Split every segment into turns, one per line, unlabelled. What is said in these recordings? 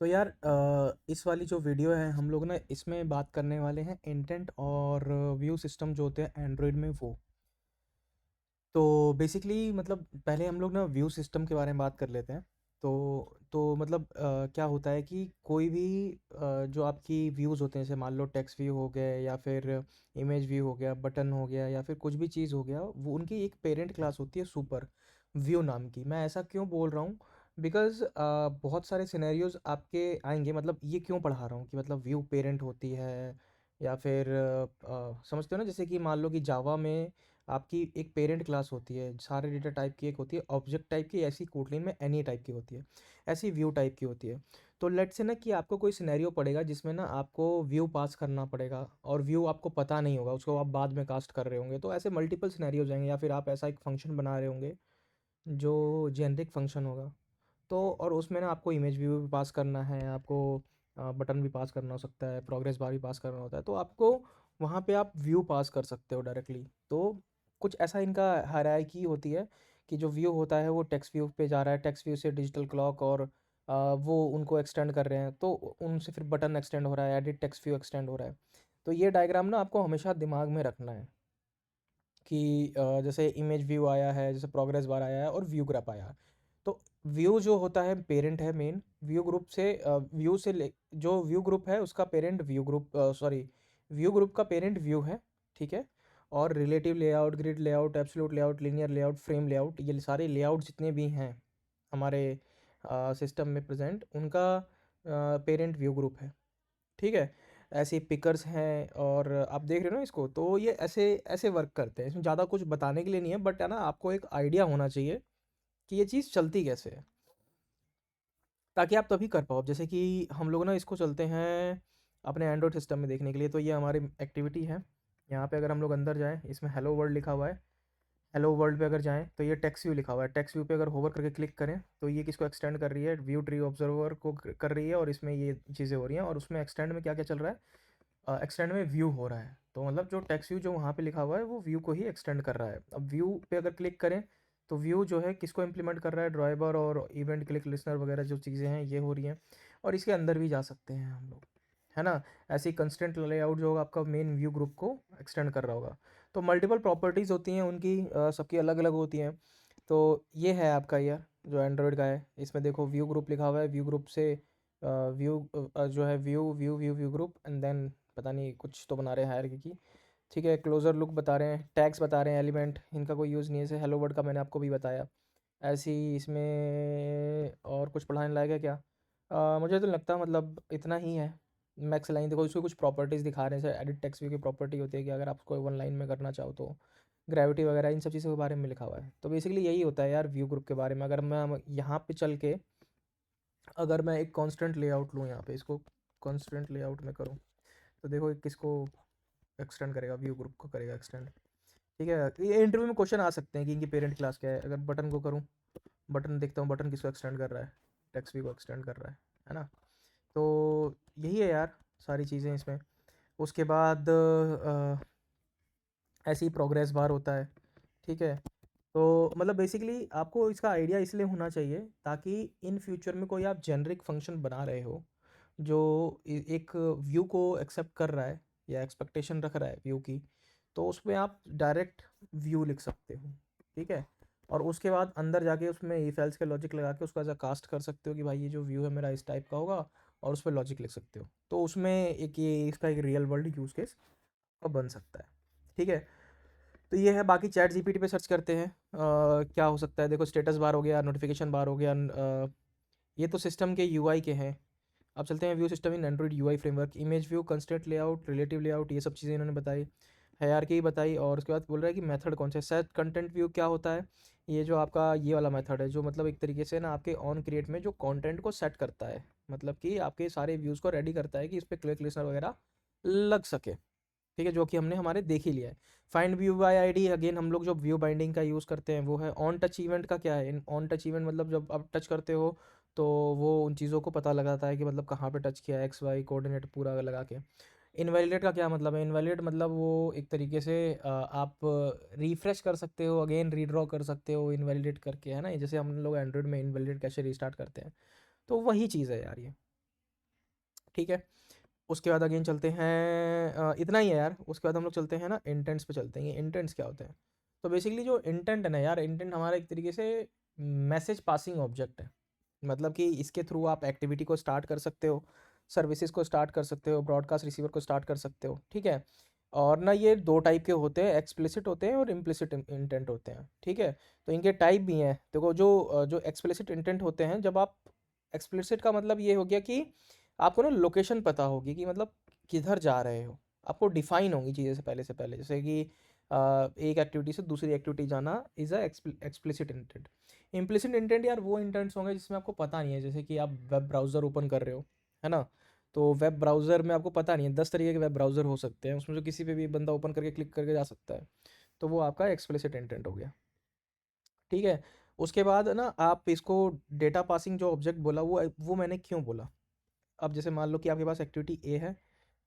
तो यार इस वाली जो वीडियो है हम लोग ना इसमें बात करने वाले हैं इंटेंट और व्यू सिस्टम जो होते हैं एंड्रॉयड में वो। तो बेसिकली मतलब पहले हम लोग ना व्यू सिस्टम के बारे में बात कर लेते हैं। तो मतलब क्या होता है कि कोई भी जो आपकी व्यूज़ होते हैं, जैसे मान लो टेक्स्ट व्यू हो गए या फिर इमेज व्यू हो गया, बटन हो गया या फिर कुछ भी चीज़ हो गया, वो उनकी एक पेरेंट क्लास होती है सुपर व्यू नाम की। मैं ऐसा क्यों बोल रहा हूँ? बिकॉज़ बहुत सारे सिनेरियोज़ आपके आएंगे। मतलब ये क्यों पढ़ा रहा हूँ कि मतलब व्यू पेरेंट होती है या फिर समझते हो ना, जैसे कि मान लो कि जावा में आपकी एक पेरेंट क्लास होती है, सारे डेटा टाइप की एक होती है ऑब्जेक्ट टाइप की, ऐसी कोटलिन में एनी टाइप की होती है, ऐसी व्यू टाइप की होती है। तो लेट्स से ना कि आपको कोई सिनेरियो पड़ेगा जिसमें ना आपको व्यू पास करना पड़ेगा और व्यू आपको पता नहीं होगा, उसको आप बाद में कास्ट कर रहे होंगे। तो ऐसे मल्टीपल सिनेरियो जाएंगे, या फिर आप ऐसा एक फंक्शन बना रहे होंगे जो जेनरिक फंक्शन होगा। तो और उसमें ना आपको इमेज व्यू भी पास करना है, आपको बटन भी पास करना हो सकता है, प्रोग्रेस बार भी पास करना होता है। तो आपको वहाँ पे आप व्यू पास कर सकते हो डायरेक्टली। तो कुछ ऐसा इनका हायरार्की होती है कि जो व्यू होता है वो टेक्स्ट व्यू पे जा रहा है, टेक्स्ट व्यू से डिजिटल क्लॉक और वो उनको एक्सटेंड कर रहे हैं, तो उनसे फिर बटन एक्सटेंड हो रहा है, एडिट टेक्स्ट व्यू एक्सटेंड हो रहा है। तो ये डायग्राम ना आपको हमेशा दिमाग में रखना है कि जैसे इमेज व्यू आया है, जैसे प्रोग्रेस बार आया है और व्यू ग्राफ आया है। तो व्यू जो होता है पेरेंट है मेन, व्यू ग्रुप से व्यू से ले, जो व्यू ग्रुप है उसका parent view group, sorry, view group का पेरेंट व्यू है। ठीक है। और relative layout, grid layout, absolute layout, linear layout, frame layout, ये सारे लेआउट जितने भी हैं हमारे सिस्टम में प्रेजेंट, उनका पेरेंट व्यू ग्रुप है। ठीक है। ऐसे पिकर्स हैं और आप देख रहे हो ना इसको, तो ये ऐसे ऐसे वर्क करते हैं। इसमें ज़्यादा कुछ बताने के लिए नहीं है, बट है ना, आपको एक आइडिया होना चाहिए कि ये चीज़ चलती कैसे है, ताकि आप तभी कर पाओ। अब जैसे कि हम लोग ना इसको चलते हैं अपने एंड्रॉयड सिस्टम में देखने के लिए। तो ये हमारी एक्टिविटी है। यहाँ पे अगर हम लोग अंदर जाएँ, इसमें हेलो वर्ल्ड लिखा हुआ है। हेलो वर्ल्ड पे अगर जाएँ तो ये टेक्स्ट व्यू लिखा हुआ है। टेक्स्ट व्यू पे अगर होवर करके क्लिक करें तो ये किसको एक्सटेंड कर रही है, व्यू ट्री ऑब्जर्वर को कर रही है, और इसमें ये चीज़ें हो रही हैं। और उसमें एक्सटेंड में क्या क्या चल रहा है, एक्सटेंड में व्यू हो रहा है। तो मतलब जो टेक्स्ट व्यू जो वहाँ पे लिखा हुआ है वो व्यू को ही एक्सटेंड कर रहा है। अब व्यू पे अगर क्लिक करें तो व्यू जो है किसको इम्प्लीमेंट कर रहा है, ड्राइवर और इवेंट क्लिक लिसनर वगैरह जो चीज़ें हैं ये हो रही हैं। और इसके अंदर भी जा सकते हैं हम लोग, है ना। ऐसे ही कंस्टेंट लेआउट जो होगा आपका मेन व्यू ग्रुप को एक्सटेंड कर रहा होगा। तो मल्टीपल प्रॉपर्टीज़ होती हैं उनकी, सबकी अलग अलग होती हैं। तो ये है आपका ईयर जो एंड्रॉयड का है। इसमें देखो व्यू ग्रुप लिखा हुआ है, व्यू ग्रुप से व्यू जो है view view view view group and then पता नहीं कुछ तो बना रहे हैं हायरार्की की। ठीक है। क्लोजर लुक बता रहे हैं, टैग्स बता रहे हैं, एलिमेंट इनका कोई यूज़ नहीं है। जैसे हेलो वर्ड का मैंने आपको भी बताया। ऐसे ही इसमें और कुछ पढ़ाने लायक है क्या? मुझे तो लगता है मतलब इतना ही है। मैक्स लाइन देखो, इसको कुछ प्रॉपर्टीज़ दिखा रहे हैं। जैसे एडिट टेक्स्ट व्यू की प्रॉपर्टी होती है कि अगर आप उसको वन लाइन में करना चाहो तो ग्रेविटी वगैरह इन सब चीज़ों के बारे में लिखा हुआ है। तो बेसिकली यही होता है यार व्यू ग्रुप के बारे में। अगर मैं यहाँ पे चल के अगर मैं एक कांस्टेंट लेआउट लूँ, यहाँ पे इसको कांस्टेंट लेआउट में करूँ, तो देखो ये किसको एक्सटेंड करेगा, व्यू ग्रुप को करेगा एक्सटेंड। ठीक है। ये इंटरव्यू में क्वेश्चन आ सकते हैं कि इनकी पेरेंट क्लास क्या है। अगर बटन को करूँ, बटन देखता हूँ, बटन किसको एक्सटेंड कर रहा है, टेक्स्ट व्यू को एक्सटेंड कर रहा है ना। तो यही है यार सारी चीज़ें इसमें। उसके बाद ऐसे ही प्रोग्रेस बार होता है। ठीक है। तो मतलब बेसिकली आपको इसका आइडिया इसलिए होना चाहिए ताकि इन फ्यूचर में कोई आप जेनरिक फंक्शन बना रहे हो जो एक व्यू को एक्सेप्ट कर रहा है या एक्सपेक्टेशन रख रहा है व्यू की, तो उसमें आप डायरेक्ट व्यू लिख सकते हो। ठीक है। और उसके बाद अंदर जाके उसमें इफ एल्स के लॉजिक लगा के उसको ऐसा कास्ट कर सकते हो कि भाई ये जो व्यू है मेरा इस टाइप का होगा, और उस पर लॉजिक लिख सकते हो। तो उसमें एक ये इसका एक रियल वर्ल्ड यूज़ केस बन सकता है। ठीक है। तो ये है। बाकी चैट जीपीटी पे सर्च करते हैं क्या हो सकता है। देखो स्टेटस बार हो गया, नोटिफिकेशन बार हो गया, ये तो सिस्टम के यूआई के हैं। अब चलते हैं view system in Android UI framework, image view, constraint layout, relative layout, ये सब चीज़ें इन्होंने बताई, हायरार्की बताई। और उसके बाद बोल रहा है कि मेथड कौन सा है। सेट कंटेंट व्यू क्या होता है? ये जो आपका ये वाला मेथड है जो मतलब एक तरीके से ना आपके ऑन क्रिएट में जो कंटेंट को सेट करता है, मतलब कि आपके सारे व्यूज़ को रेडी करता है कि इस पर क्लिक लिसनर वगैरह लग सके। ठीक है। जो कि हमने हमारे देख ही लिया है। Find view bye ID, again हम लोग जो व्यू बाइंडिंग का यूज़ करते हैं वो है। ऑन टच इवेंट का क्या है? ऑन टच इवेंट मतलब जब आप टच करते हो तो वो उन चीज़ों को पता लगाता है कि मतलब कहाँ पे टच किया है, एक्स वाई कोऑर्डिनेट पूरा लगा के। इनवैलिडेट का क्या मतलब है? इनवैलिड मतलब वो एक तरीके से आप रिफ्रेश कर सकते हो, अगेन रीड्रॉ कर सकते हो इनवैलिडेट करके, है ना। जैसे हम लोग एंड्रॉइड में इनवैलिडेट कैसे रिस्टार्ट करते हैं, तो वही चीज़ है यार ये। ठीक है। उसके बाद अगेन चलते हैं, इतना ही है यार। उसके बाद हम लोग चलते हैं ना इंटेंट्स पे चलते हैं। ये इंटेंट्स क्या होते हैं? तो बेसिकली जो इंटेंट है ना यार, इंटेंट हमारा एक तरीके से मैसेज पासिंग ऑब्जेक्ट है। मतलब कि इसके थ्रू आप एक्टिविटी को स्टार्ट कर सकते हो, सर्विसेज को स्टार्ट कर सकते हो, ब्रॉडकास्ट रिसीवर को स्टार्ट कर सकते हो, ठीक है। और ना ये दो टाइप के होते हैं, एक्सप्लिसिट होते हैं और इम्प्लिसिट इंटेंट होते हैं, ठीक है। तो इनके टाइप भी हैं। देखो जो एक्सप्लिसिट इंटेंट होते हैं, जब आप एक्सप्लिसिट का मतलब ये हो गया कि आपको ना लोकेशन पता होगी कि मतलब किधर जा रहे हो, आपको डिफाइन होंगी चीज़ें से पहले, जैसे कि एक एक्टिविटी से दूसरी एक्टिविटी जाना is a explicit intent. Implicit intent यार वो इंटेंट्स होंगे जिसमें आपको पता नहीं है, जैसे कि आप वेब ब्राउज़र ओपन कर रहे हो, है ना। तो वेब ब्राउज़र में आपको पता नहीं है, 10 तरीके के वेब ब्राउज़र हो सकते हैं, उसमें से किसी पे भी बंदा ओपन करके क्लिक करके जा सकता है। तो वो आपका एक्सप्लिसिट इंटेंट हो गया, ठीक है। उसके बाद ना आप इसको डेटा पासिंग जो ऑब्जेक्ट बोला, वो मैंने क्यों बोला। अब जैसे मान लो कि आपके पास एक्टिविटी ए है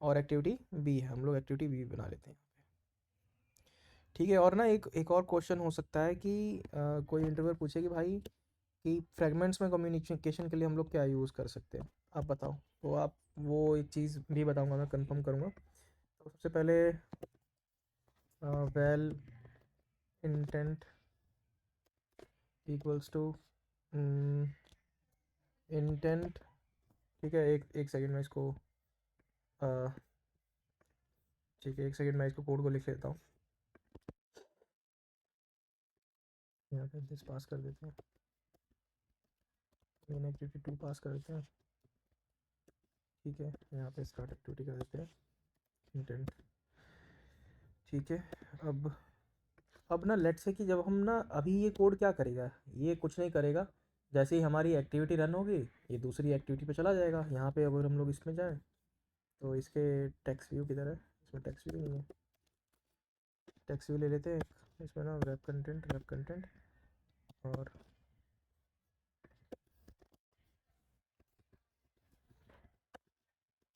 और एक्टिविटी बी है, हम लोग एक्टिविटी बी बना लेते हैं, ठीक है। और ना एक एक और क्वेश्चन हो सकता है कि कोई इंटरव्यूअर पूछे कि भाई कि फ्रेगमेंट्स में कम्युनिकेशन के लिए हम लोग क्या यूज़ कर सकते हैं, आप बताओ। तो आप वो एक चीज़ भी बताऊंगा, मैं कंफर्म करूंगा। तो सबसे पहले well intent equals to intent, ठीक है। एक एक सेकंड में इसको अ, ठीक है, एक सेकंड मैं इसको कोड को लिख लेता हूँ। यहाँ पे दिस पास कर देते हैं, मेन एक्टिविटी 2 पास कर देते हैं, ठीक है। यहाँ पे स्टार्ट एक्टिविटी कर देते हैं इंटेंट, ठीक है। अब ना लेट्स से कि जब हम ना अभी ये कोड क्या करेगा, ये कुछ नहीं करेगा। जैसे ही हमारी एक्टिविटी रन होगी, ये दूसरी एक्टिविटी पे चला जाएगा। यहाँ पे अगर हम लोग इसमें जाएँ तो इसके टेक्स्ट व्यू किधर है, इसमें टेक्स्ट व्यू नहीं है। टेक्स्ट व्यू ले लेते हैं इसमें ना, वेब कंटेंट और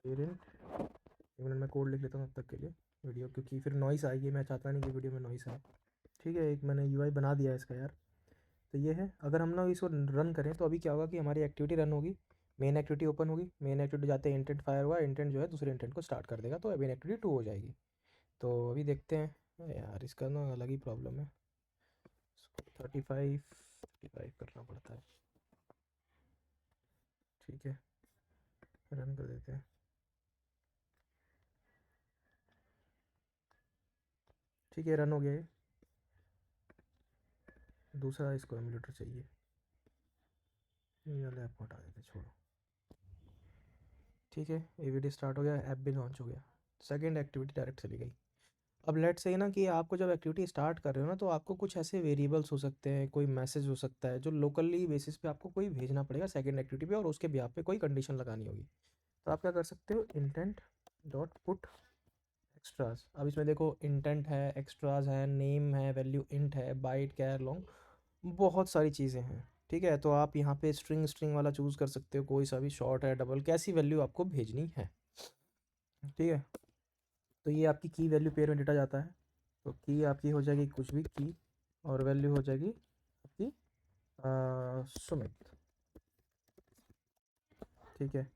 पेरेंट। एक मिनट मैं कोड लिख लेता हूँ तब तक के लिए वीडियो, क्योंकि फिर नॉइस आएगी, मैं चाहता नहीं कि वीडियो में नॉइस आए, ठीक है। एक मैंने यूआई बना दिया है इसका यार। तो ये है, अगर हम लोग इसको रन करें तो अभी क्या होगा कि हमारी एक्टिविटी रन होगी, मेन एक्टिविटी ओपन होगी, मेन एक्टिविटी जाते हैं इंटेंट फायर हुआ, इंटेंट जो है दूसरे इंटेंट को स्टार्ट कर देगा, तो मेन एक्टिविटी 2 हो जाएगी। तो अभी देखते हैं यार, इसका ना अलग ही प्रॉब्लम है, इसको 35 करना पड़ता है, ठीक है। रन कर देते हैं, ठीक है, रन हो गया। ये दूसरा इसको एमुलेटर चाहिए, ये वाला ऐप को हटा देते, छोड़ो, ठीक है। ये वीडियो स्टार्ट हो गया, ऐप भी लॉन्च हो गया, सेकेंड एक्टिविटी डायरेक्ट चली गई। अब लेट से ना कि आपको जब एक्टिविटी स्टार्ट कर रहे हो ना, तो आपको कुछ ऐसे वेरिएबल्स हो सकते हैं, कोई मैसेज हो सकता है जो लोकली बेसिस पे आपको कोई भेजना पड़ेगा सेकंड एक्टिविटी पे, और उसके बिहाफ पे कोई कंडीशन लगानी होगी। तो आप क्या कर सकते हो, इंटेंट डॉट पुट एक्स्ट्रास। अब इसमें देखो इंटेंट है, एक्स्ट्रास है, नेम है, वैल्यू इंट है, बाइट कैर लॉन्ग, बहुत सारी चीज़ें हैं, ठीक है। तो आप यहाँ पे स्ट्रिंग स्ट्रिंग वाला चूज़ कर सकते हो, कोई सा भी शॉर्ट है, डबल, कैसी वैल्यू आपको भेजनी है, ठीक है। तो ये आपकी की वैल्यू पेयर में डेटा जाता है। तो की आपकी हो जाएगी कुछ भी की, और वैल्यू हो जाएगी आपकी सुमित, ठीक है।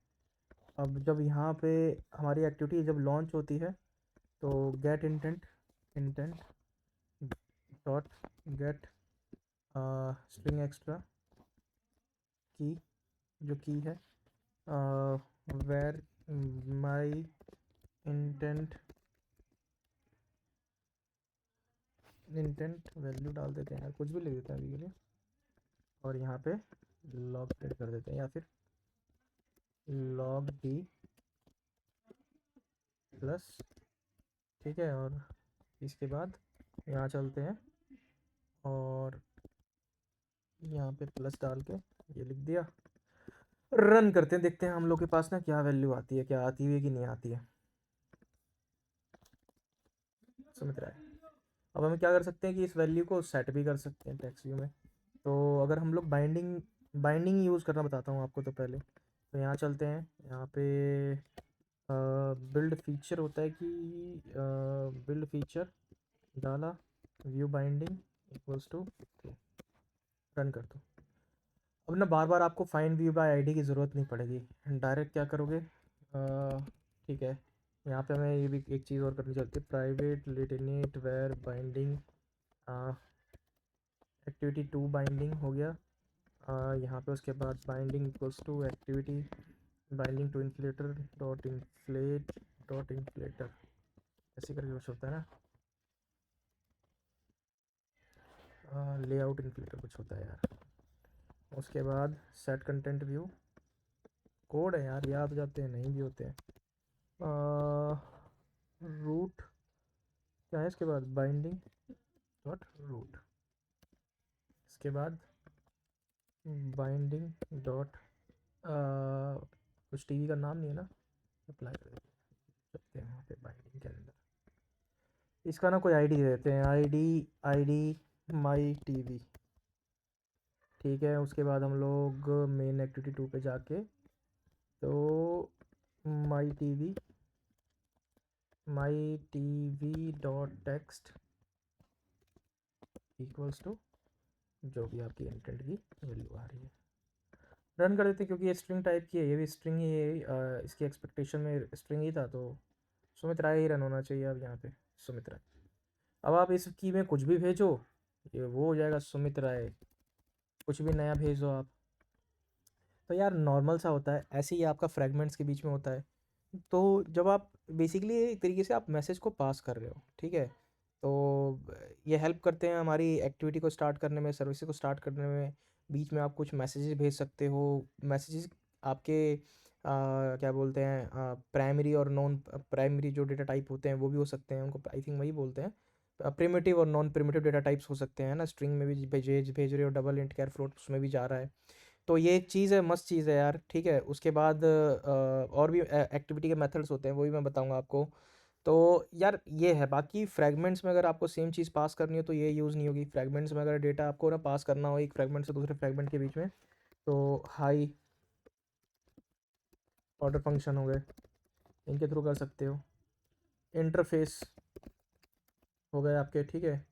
अब जब यहाँ पे हमारी एक्टिविटी जब लॉन्च होती है, तो get intent, intent dot get string extra की, जो की है where my intent, intent value डाल देते हैं यार, कुछ भी लिख देते हैं अभी के लिए, और यहाँ पे लॉग प्रिंट कर देते हैं, या फिर लॉग डी प्लस, ठीक है। और इसके बाद यहाँ चलते हैं और यहाँ पे प्लस डाल के ये लिख दिया, रन करते हैं, देखते हैं हम लोग के पास ना क्या वैल्यू आती है, क्या आती है कि नहीं आती है, समझ रहा है। अब हम क्या कर सकते हैं कि इस वैल्यू को सेट भी कर सकते हैं टेक्स्ट व्यू में। तो अगर हम लोग बाइंडिंग यूज़ करना बताता हूँ आपको, तो पहले तो यहाँ चलते हैं, यहाँ पे बिल्ड फीचर होता है कि बिल्ड फीचर डाला, view binding equals to, run कर दो। अब ना बार बार आपको फाइंड व्यू बाय आईडी की ज़रूरत नहीं पड़ेगी, डायरेक्ट क्या करोगे, ठीक है, यहाँ पे हमें ये भी एक चीज़ और करनी चलती है, private lateinit var binding activity to binding हो गया। यहाँ पे उसके बाद binding equals to activity binding to inflater dot inflater, ऐसे करके कुछ होता है ना, लेआउट इन्फ्लेटर कुछ होता है यार। उसके बाद सेट कंटेंट व्यू, कोड है यार, याद हो जाते हैं, नहीं भी होते हैं। रूट क्या है इसके बाद, बाइंडिंग डॉट रूट, इसके बाद बाइंडिंग डॉट कुछ टीवी का नाम नहीं है ना, अप्लाई कर सकते हैं वहाँ पे बाइंडिंग के अंदर। इसका ना कोई आईडी दे देते हैं, आईडी माई टीवी, ठीक है। उसके बाद हम लोग मेन एक्टिविटी टू पे जाके तो my TV dot text equals to जो भी आपकी इंटेंट की वैल्यू आ रही है, रन कर देते हैं, क्योंकि ये स्ट्रिंग टाइप की है, ये भी स्ट्रिंग ही है, इसकी एक्सपेक्टेशन में स्ट्रिंग ही था, तो सुमित राय ही रन होना चाहिए अब यहाँ पे, सुमित राय। अब आप इस की में कुछ भी भेजो, ये वो हो जाएगा सुमित राय, कुछ भी नया भेजो आप, तो यार नॉर्मल सा होता है, ऐसे ही आपका फ्रेगमेंट्स के बीच में होता है। तो जब आप बेसिकली एक तरीके से आप मैसेज को पास कर रहे हो, ठीक है, तो ये हेल्प करते हैं हमारी एक्टिविटी को स्टार्ट करने में, सर्विस को स्टार्ट करने में। बीच में आप कुछ मैसेजेस भेज सकते हो, मैसेजेस आपके क्या बोलते हैं, प्राइमरी और नॉन प्राइमरी जो डेटा टाइप होते हैं वो भी हो सकते हैं, उनको आई थिंक वही बोलते हैं, प्रिमिटिव और नॉन प्रिमिटिव डेटा टाइप्स हो सकते हैं ना, स्ट्रिंग में भी भेज रहे हो, डबल इंट कैर फ्लोट उसमें भी जा रहा है, तो ये एक चीज़ है, मस्त चीज़ है यार, ठीक है। उसके बाद और भी एक्टिविटी के मेथड्स होते हैं, वो भी मैं बताऊंगा आपको। तो यार ये है, बाकी फ्रेगमेंट्स में अगर आपको सेम चीज़ पास करनी हो तो ये यूज़ नहीं होगी। फ्रेगमेंट्स में अगर डेटा आपको ना पास करना हो एक फ्रेगमेंट से दूसरे फ्रेगमेंट के बीच में, तो हाई ऑर्डर फंक्शन हो गए, इनके थ्रू कर सकते हो। इंटरफेस हो गए आपके, ठीक है,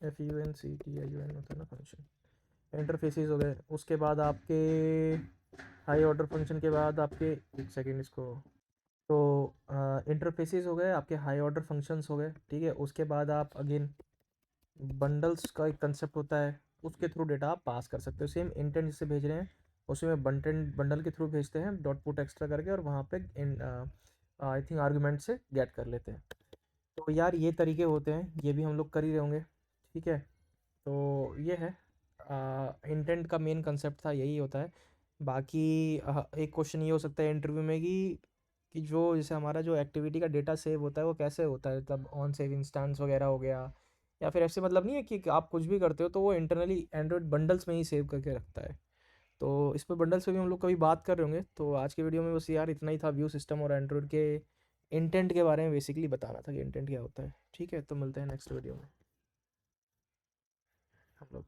FUNCTION होता है ना फंक्शन, इंटरफेसेस हो गए। उसके बाद आपके हाई ऑर्डर फंक्शन के बाद आपके, एक सेकेंड इसको, तो इंटरफेसेस हो गए आपके, हाई ऑर्डर फंक्शंस हो गए, ठीक है। उसके बाद आप अगेन बंडल्स का एक कंसेप्ट होता है, उसके थ्रू डेटा आप पास कर सकते हो, सेम इंटेंट जिससे भेज रहे हैं उसमें बंडल के थ्रू भेजते हैं, डॉट पुट एक्स्ट्रा करके, और वहाँ पे आई थिंक आर्गूमेंट से गेट कर लेते हैं। तो यार ये तरीके होते हैं, ये भी हम लोग कर ही रहे होंगे, ठीक है। तो ये है इंटेंट का मेन कंसेप्ट था, यही होता है। बाकी एक क्वेश्चन ये हो सकता है इंटरव्यू में कि जो जैसे हमारा जो एक्टिविटी का डेटा सेव होता है वो कैसे होता है, तब ऑन सेव इंस्टेंस वगैरह हो गया, या फिर ऐसे मतलब नहीं है कि आप कुछ भी करते हो तो वो इंटरनली एंड्रॉयड बंडल्स में ही सेव करके रखता है। तो इस पर बंडल्स पे भी हम लोग कभी बात कर रहे होंगे। तो आज के वीडियो में बस यार इतना ही था, व्यू सिस्टम और एंड्रॉयड के इंटेंट के बारे में बेसिकली बताना था कि इंटेंट क्या होता है, ठीक है। तो मिलते हैं नेक्स्ट वीडियो में हम लोग।